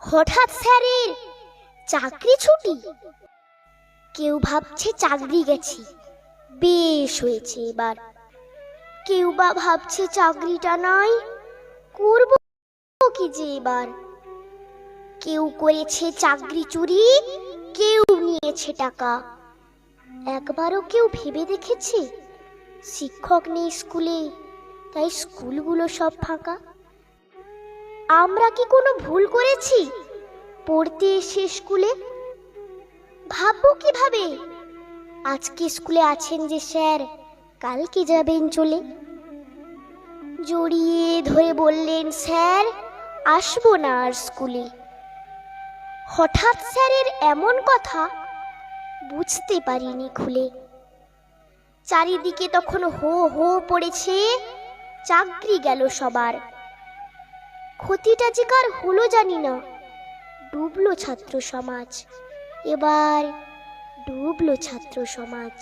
হঠাৎ স্যারের চাকরি ছুটি। কেউ ভাবছে চাকরি গেছি, বেশ হয়েছে এবার। কেউ বা ভাবছে চাকরিটা নাই, করব কি যে এবার। কেউ করেছে চাকরি চুরি, কেউ নিয়েছে টাকা। একবারও কেউ ভেবে দেখেছে শিক্ষক নেই স্কুলে, তাই স্কুলগুলো সব ফাঁকা? আমরা কি কোনো ভুল করেছি পড়তে এসে স্কুলে? ভাববো কিভাবে আজকে স্কুলে আছেন যে স্যার, কালকে যাবেন চলে। জড়িয়ে ধরে বললেন, স্যার আসবো না আর স্কুলে। হঠাৎ স্যারের এমন কথা বুঝতে পারিনি খুলে। চারিদিকে তখন হো হো পড়েছে, চাকরি গেল সবার। ক্ষতিটা যে কার হলো জানি না, ডুবলো ছাত্র সমাজ, এবার ডুবলো ছাত্র সমাজ।